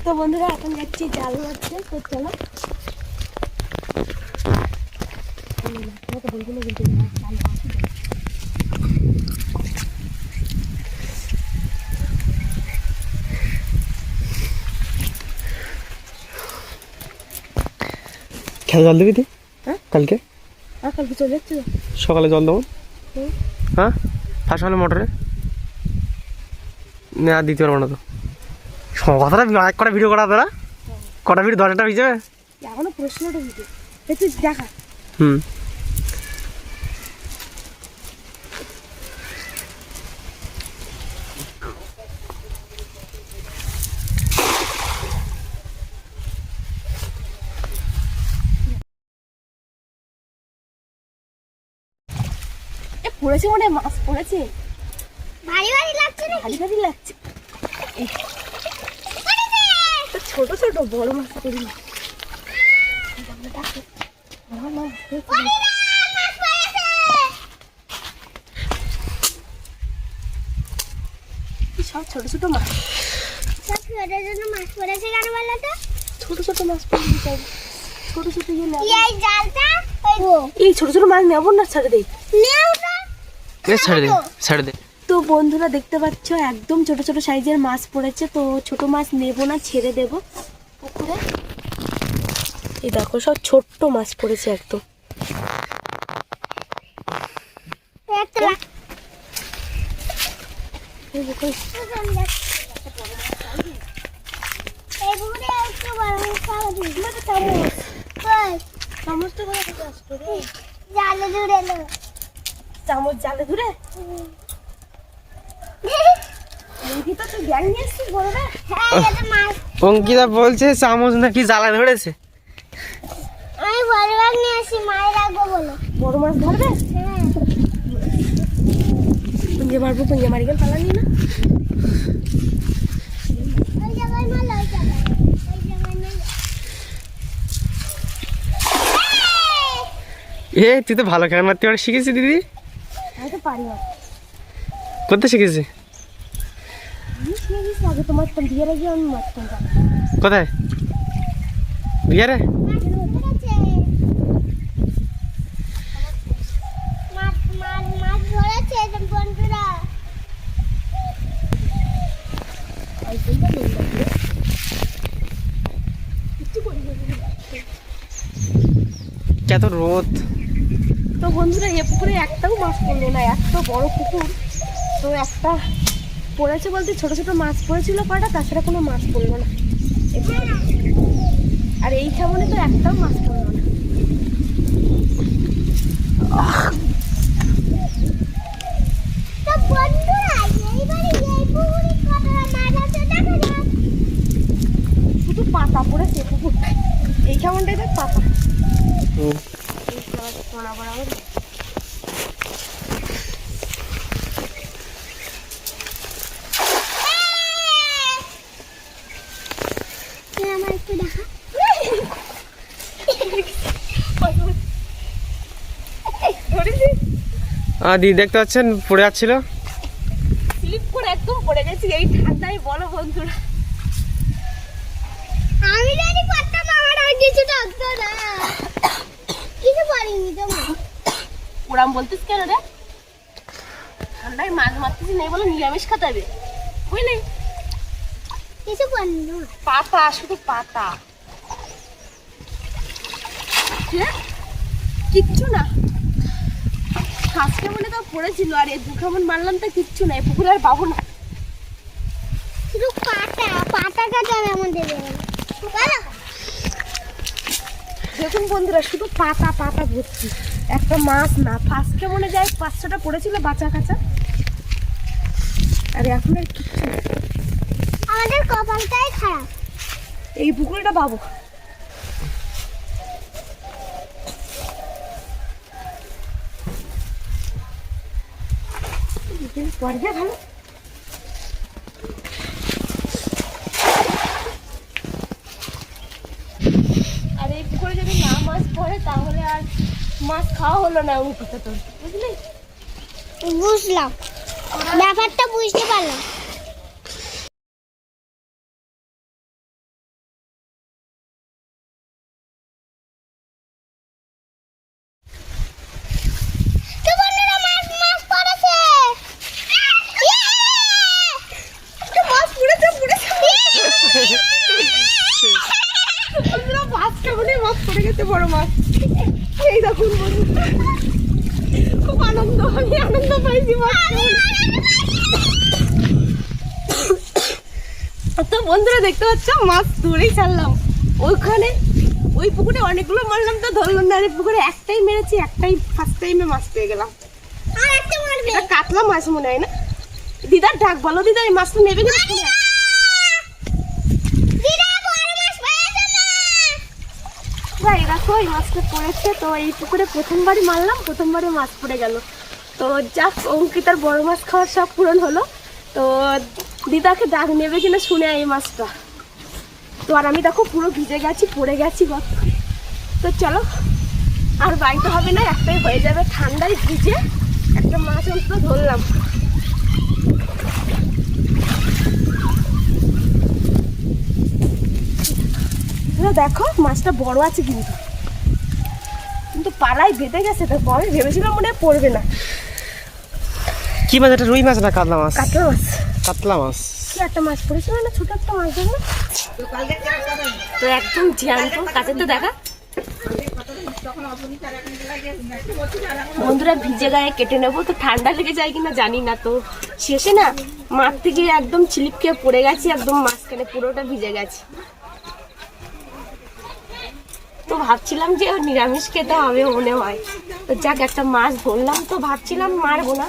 তো বন্ধুরা এখন যাচ্ছি জাল মারতে, তো চলো। খেলা জল দিবি তুই? হ্যাঁ কালকে কালকে চলে যাচ্ছি। সকালে জল দেবো। হ্যাঁ ফার্স্ট হলে মোটরে না আর দিতে পারবো না তো। কথাটা এক কটা ভিডিও করা তারা কটা ভিডিও 10টা হয়ে যাবে এখনো প্রশ্নটা ভিডিও একটু দেখা। পড়েছে মনে হয়, মাছ পড়েছে, ভারী ভারী লাগছে না? ভারী ভারী লাগছে। ছোট ছোট বড় মাছ করি না। সব ছোট ছোট মাছ। মাছ পড়েছে কেন বলো তো? ছোট ছোট মাছ পড়েছে, ছোট ছোট এই ছোট ছোট মাছ নেবো না, ছেড়ে দেই। ছেড়ে দে। তো বন্ধুরা দেখতে পাচ্ছ একদম ছোট ছোট সাইজের মাছ পড়েছে, তো ছোট মাছ নেব না, ছেড়ে দেব পুকুরে। এই দেখো সব ছোট্ট মাছ পড়েছে একদম। চামচ জালে ধরে অঙ্কিতা বলছে চামচ নাকি জ্বালা ধরেছে। আমি বড় মাছ নিয়ে আসি, মায়ের রাখবো বলো। বড় মাছ ধরবে? পুঞ্জে মারবো, পুঞ্জে মারি গেল পালানি না। ওই জায়গায় মাল, ওই জায়গায়, ওই জায়গায় মাল। তুই তো ভালো খেলা মারতে পারে শিখেছি দিদি। আমি তো পারি না। করতে শিখেছি? আগে তোমার বিয়ের আগে আমি মারতাম। কোথায় বিহারে? মাছ ধরেছে বন্ধুরা। এত রোদ। তো বন্ধুরা এ পুকুরে একটাও মাছ পড়লো না, এত বড় পুকুর। তো একটা পড়েছে বলতে ছোট ছোট মাছ পড়েছিল কটা, তাছাড়া কোনো মাছ পড়লো না। আর এই সামনে তো একটাও মাছ পড়লো না। তো বন্ধুরা এইবারে এই পুকুরে কতটা মাছ আছে দেখা যাক। শুধু পাতা পড়েছে পুকুরটা, এই কেমনটাই দেখ পাতা। আমার একটু দেখা। দিদি দেখতে পাচ্ছেন পড়ে যাচ্ছিল, স্লিপ করে একদম পড়ে গেছি এই ঠান্ডায়। বলো বন্ধুরা, আমি জানি পারতাম, আমার আর কিছু থাকতো না, কিছু পারিনি তো। ওরাম বলতিস কেন রে? ঠান্ডায় মাছ মারতেছি নেই বলে নিরামিষ খেতে হবে, বুঝলি? কিছু পারিনি না, পাতা, শুধু পাতা, কিচ্ছু না। আজকে মনে তো পড়েছিল, আর এই দুখামন মারলাম তো কিচ্ছু নাই, পুকুরে আর পাবো না। শুধু পাতা পাতা কাটা আমাদের বলো। দেখুন বন্ধুরা শুধু পাতা পাতা ভর্তি, একটা মাছ না। ফার্স্টে মনে যায় 5-6টা পড়েছিল বাঁচা কাঁচা, আর এখন আর কিচ্ছু না। আমাদের কপালটাই খারাপ। এই পুকুরটা পাবো। পড়বে ভালো। আর এই পুকুরে যদি না মাছ পড়ে তাহলে আর মাছ খাওয়া হলো না উঠতে, তোর বুঝলি? বুঝলাম, ব্যাপারটা বুঝতে পারলাম। দিদি তো বন্ধুরা দেখতে পাচ্ছ মাছ ধরেই ছাড়লাম। ওইখানে ওই পুকুরে অনেকগুলো মারলাম তো ধরলাম না, আর এই পুকুরে একটাই মেরেছি, একটাই ফার্স্ট টাইমে মাছ পেয়ে গেলাম। আর একটা মারবে। এটা কাতলা মাছ মনে হয় না? দিদার ডাক বলো, দিদা এই মাছটা নেবে কিনা? দিদা বড় মাছ পেয়েছে না। ভাই দেখো এই মাছটা পড়েছে, তো এই পুকুরে প্রথমবারই মারলাম, প্রথমবারে মাছ পড়ে গেল। তো যাক অঙ্কিতার বড় মাছ খাওয়ার সব পূরণ হলো। তো দিদাকে ডাক নেবে কিনা শুনে এই মাছটা। তো আর আমি দেখো পুরো ভিজে গেছি, পড়ে গেছি গত। তো চলো আর বাইতে হবে না, একটাই হয়ে যাবে। ঠান্ডায় ভিজে একটা মাছ অন্তত ধরলাম। দেখো মাছটা বড় আছে কিন্তু কিন্তু পাড়ায় বেঁধে গেছে। তো পরে ভেবেছিলাম মনে হয় পড়বে না। কি মাছ এটা? রুই মাছ না কাতলা মাছ? কাতলা মাছ। কাতলা মাছ। কি একটা মাছ পড়েছিল না, ছোট একটা মাছ দেখো। তো একদম জ্যান্ত কাছে তো দেখা। বন্ধুরা ভিজে গায়ে কেটে নেবো, তো ঠান্ডা লেগে যায় কিনা জানি না। তো শেষে না মাঠ থেকে একদম স্লিপ খেয়ে পড়ে গেছি, একদম মাঝখানে পুরোটা ভিজে গেছে। তো ভাবছিলাম যে নিরামিষ খেতে হবে মনে হয়। তো যাক একটা মাছ ধরলাম, তো ভাবছিলাম মারবো না,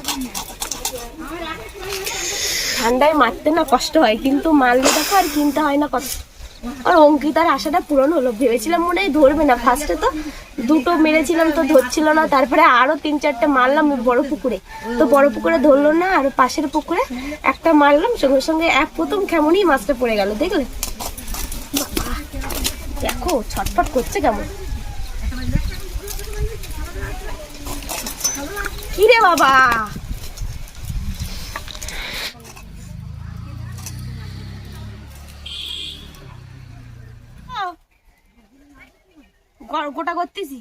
ঠান্ডায় মারতে না কষ্ট হয়, কিন্তু মারলে দেখো আর কিনতে হয় না কত। আর অঙ্কিতার আশাটা পূরণ হলো। ভেবেছিলাম মনে হয় ধরবে না, ফার্স্টে তো দুটো মেরেছিলাম তো ধরছিল না, তারপরে আরো 3-4টে মারলাম বড় পুকুরে, তো বড় পুকুরে ধরলো না, আর পাশের পুকুরে একটা মারলাম, সঙ্গে সঙ্গে এক প্রথম কেমনই মাছটা পড়ে গেল। দেখলে দেখো ছটফট করছে কেমন। কি রে বাবা, গোটা করতেছি।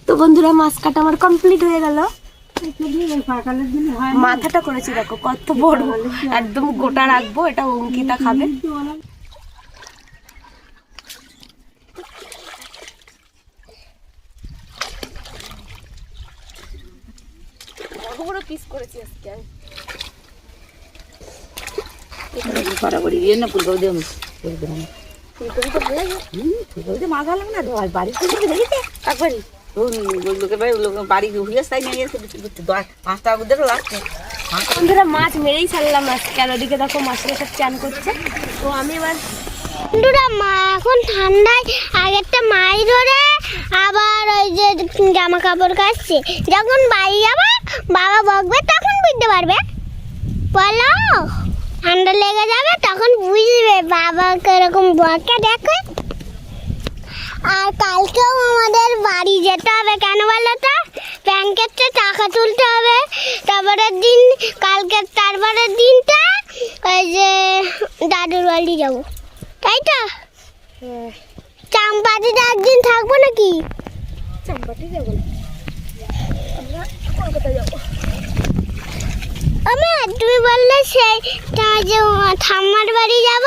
তো বন্ধুরা মাছ কাটা আমার কমপ্লিট হয়ে গেল। মাথাটা করেছি দেখো কত বড়, একদম গোটা রাখবো, এটা অঙ্কিতা খাবে। বড় বড় পিস করেছি আজকে আমি। বরাবরই দিয়ে না ফুলকপি দিয়ে ফুলকপি তো ভালো লাগে। ফুলকপি দিয়ে মাছ ভালো না ধোয়ার বাড়ি ফুলকপি দেখেছে একবারই। লোকে ভাই লোকে বাড়ি ঘুরে তাই নিয়ে গেছে 5 টাকা করে লাগছে। বন্ধুরা মাছ মেরেই ছাড়লাম আজকে। আর ওদিকে দেখো মাছরা সব চান করছে। তো আমি এবার বন্ধুরা মা এখন ঠান্ডায় আগেরটা মাছ ধরে আবার ওই যে জামা কাপড় কাচছে। যখন বাড়ি যাবে বাবা বকবে তখন বুঝতে পারবে, বলো ঠান্ডা লেগে যাবে তখন বুঝবে বাবা কিরকম বকে দেখে। আর কালকেও আমাদের বাড়ি যেতে হবে, কেন বলো তো? ব্যাংকের থেকে টাকা তুলতে হবে। তারপরের দিন তারপরের দিনটা ওই যে দাদুর বাড়ি যাবো, তাই তো? চাম্পাটিতে একদিন থাকবো নাকি? চাম্পাটি যাবো না, আমরা কলকাতা যাবো। তুমি বললে সেই যে ঠাম্মার বাড়ি যাব।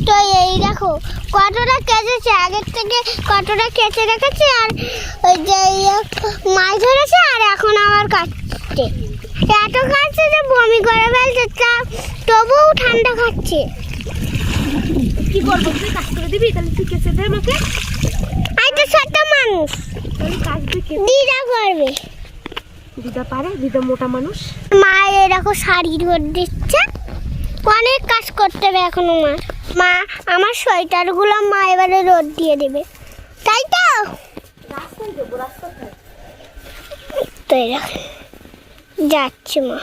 তো এই দেখো কতটা কেচেছে, আগের থেকে কতটা কেচে রেখেছে। আর ওই যে মাছ ধরেছে আর এখন আবার কাটছে, এত কাটছে যে বমি করে ফেলছে, তবুও ঠান্ডা খাচ্ছে। কি করবো, তুই কাজ করে দিবি? তাহলে তুই কেচে দে আমাকে। আমি তো ছোট মানুষ, তাহলে কাজ দিয়ে দিদা করবে। দিদা পারে, দিদা মোটা মানুষ। মা এরকম শাড়ি ধরে দিচ্ছে, অনেক কাজ করতে হবে এখনো। মা আমার সোয়েটারগুলো মা এবারে রোদ দিয়ে দেবে, তাই তো? রাস্তায় যাবো, রাস্তায় তো যাচ্ছে মা,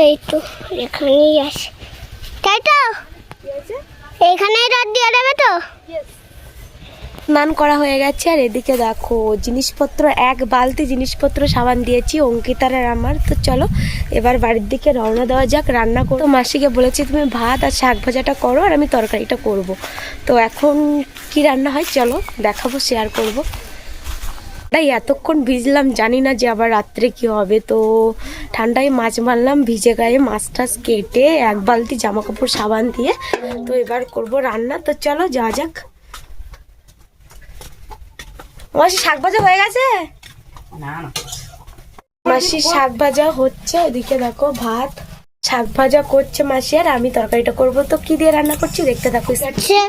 এই তো এখানেই আছে, তাই তো? এখানেই রোদ দিয়ে দেবে তো? স্নান করা হয়ে গেছে। আর এদিকে দেখো জিনিসপত্র, এক বালতি জিনিসপত্র সাবান দিয়েছি অঙ্কিতার আর আমার। তো চলো এবার বাড়ির দিকে রওনা দেওয়া যাক। রান্না করো, মাসিকে বলেছি তুমি ভাত আর শাক ভাজাটা করো আর আমি তরকারিটা করব। তো এখন কি রান্না হয় চলো দেখাবো, শেয়ার করব। তাই এতক্ষণ ভিজলাম, জানি না যে আবার রাত্রে কি হবে। তো ঠান্ডায় মাছ মারলাম, ভিজে গায়ে মাছ টাছ কেটে এক বালতি জামা কাপড় সাবান দিয়ে। তো এবার করব রান্না, তো চলো যাওয়া যাক। মাসি শাক ভাজা হয়ে গেছে? না না, মাসি শাক ভাজা হচ্ছে, ওদিকে দেখো ভাত, শাক ভাজা করছে মাসি, আর আমি তরকারিটা করব। তো কি দিয়ে রান্না করছি দেখতে থাকো। সে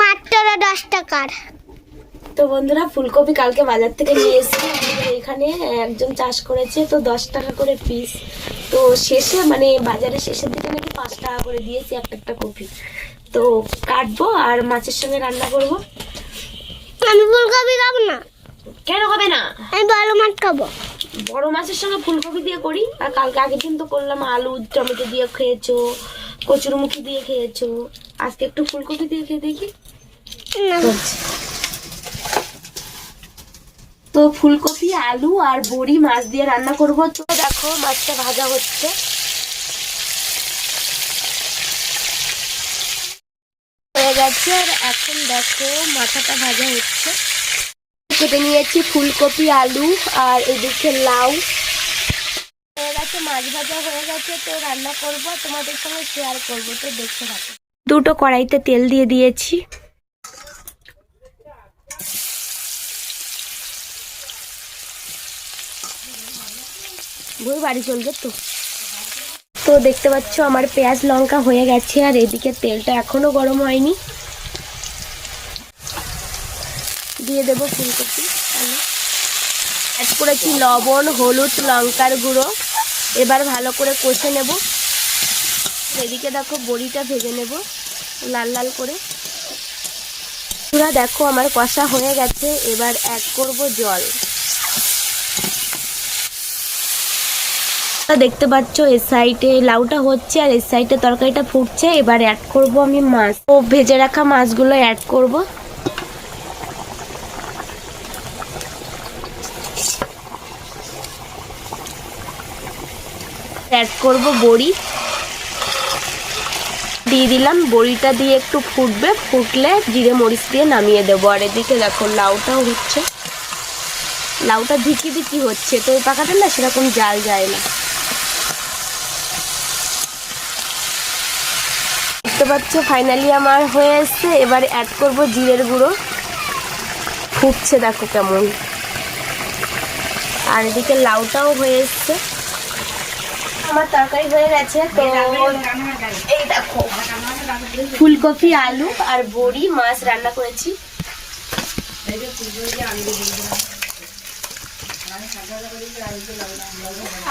মাত্র 10 টাকার। তো বন্ধুরা, ফুলকপি কালকে বাজার থেকে নিয়ে এসেছি। এখানে একজন চাষ করেছে, তো 10 টাকা করে পিস। তো শেষে মানে বাজারের শেষের দিকে নাকি 5 টাকা করে দিয়েছি একটা কপি। তো কাটবো আর মাছের সঙ্গে রান্না করব। আমি ফুলকপি খাবো না। কেন হবে না? আমি বড় মাছ খাবো। বড় মাছের সঙ্গে ফুলকপি দিয়ে করি। আর কালকে আগের দিন তো করলাম আলু টমেটো দিয়ে খেয়েছো, কচুরমুখী দিয়ে খেয়েছো, আজকে একটু ফুলকপি দিয়ে খেয়ে দেখি। না। তো ফুলকপি আলু আর বড়ি মাছ দিয়ে রান্না করব। তো দেখো মাছটা ভাজা হচ্ছে। হয়ে গেছে, আর এখন দেখো মাথাটা ভাজা হচ্ছে। কেটে নিয়েছি ফুলকপি আলু আর এদিকে লাউ। হয়ে গেছে, মাছ ভাজা হয়ে গেছে। তো রান্না করব, তোমাদের সঙ্গে শেয়ার করব, তো দেখতে থাকো। দুটো কড়াইতে তেল দিয়ে দিয়েছি। বই বাড়ি চলবে তো। তো দেখতে পাচ্ছ আমার পেঁয়াজ লঙ্কা হয়ে গেছে, আর এদিকে তেলটা এখনো গরম হয়নি। দিয়ে দেব ফুলকপি আলু, অ্যাড করেছি লবণ হলুদ লঙ্কার গুঁড়ো। এবার ভালো করে কষে নেব। এদিকে দেখো বড়িটা ভেজে নেব লাল লাল করে। পুরা দেখো আমার কষা হয়ে গেছে। এবার অ্যাড করব জল। দেখতে পাচ্ছ এর সাইডে লাউটা হচ্ছে আর এর সাইডে তরকারিটা ফুটছে। এবার অ্যাড করব আমি মাছ, ও ভেজে রাখা মাছগুলো অ্যাড করব। অ্যাড করব বড়ি, দিয়ে দিলাম। বড়িটা দিয়ে একটু ফুটবে, ফুটলে জিরে মরিচ দিয়ে নামিয়ে দেবো। আর এদিকে দেখো লাউটাও হচ্ছে, লাউটা ধিকি ধিকি হচ্ছে। তো ওই পাকাটা না সেরকম জাল যায় না। দেখতে পাচ্ছ ফাইনালি আমার হয়ে এসছে। এবার অ্যাড করব জিরের গুঁড়ো, ফুটছে দেখো কেমন। আর এদিকে লাউটাও হয়ে এসছে। আমার তরকারি হয়ে গেছে। তো এই দেখো ফুলকপি আলু আর বড়ি মাছ রান্না করেছি।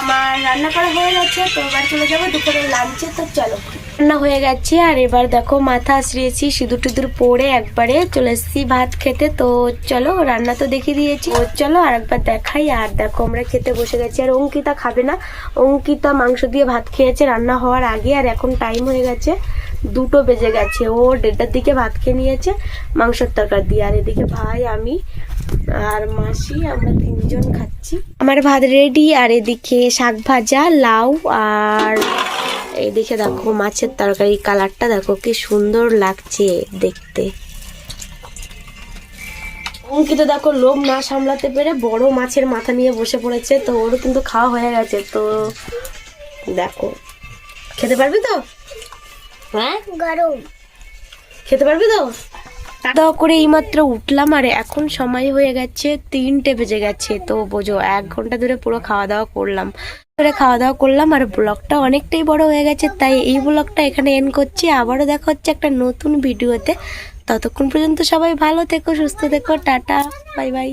আমার রান্না করা হয়ে গেছে। তো এবার চলে যাবো দুপুরের লাঞ্চে। তো চলো, রান্না হয়ে গেছে। আর এবার দেখো মাথা আশ্রিয়েছি, সিঁদুর টিঁদুর পরে একবারে চলে এসেছি ভাত খেতে। তো চলো, রান্না তো দেখিয়ে দিয়েছি, ও চলো আর একবার দেখাই। আর দেখো আমরা খেতে বসে গেছি। আর অঙ্কিতা খাবে না, অঙ্কিতা মাংস দিয়ে ভাত খেয়েছে রান্না হওয়ার আগে। আর এখন টাইম হয়ে গেছে 2টো বেজে গেছে। ও 1:30টার দিকে ভাত খেয়ে নিয়েছে মাংসের তরকারি দিয়ে। আর এদিকে ভাই আমি আর মাসি আমরা 3জন খাচ্ছি। আমার ভাত রেডি। আর এদিকে শাক ভাজা লাউ, আর এইদিকে দেখো মাছের তরকারি। কালারটা দেখো কি সুন্দর লাগছে দেখতে। অঙ্কিত দেখো লোভ না সামলাতে পেরে বড় মাছের মাথা নিয়ে বসে পড়েছে। তো ওরও কিন্তু খাওয়া হয়ে গেছে। তো দেখো, খেতে পারবি তো? হ্যাঁ, গরম। খেতে পারবি তো? খাওয়া করে এইমাত্র উঠলাম। আর এখন সময় হয়ে গেছে 3টে বেজে গেছে। তো বোঝো 1 ঘন্টা ধরে পুরো খাওয়া দাওয়া করলাম। আর ব্লগটা অনেকটাই বড় হয়ে গেছে, তাই এই ব্লগটা এখানে এন্ড করছি। আবারও দেখা হচ্ছে একটা নতুন ভিডিওতে। ততক্ষণ পর্যন্ত সবাই ভালো থেকো, সুস্থ থেকো, টাটা, বাই বাই।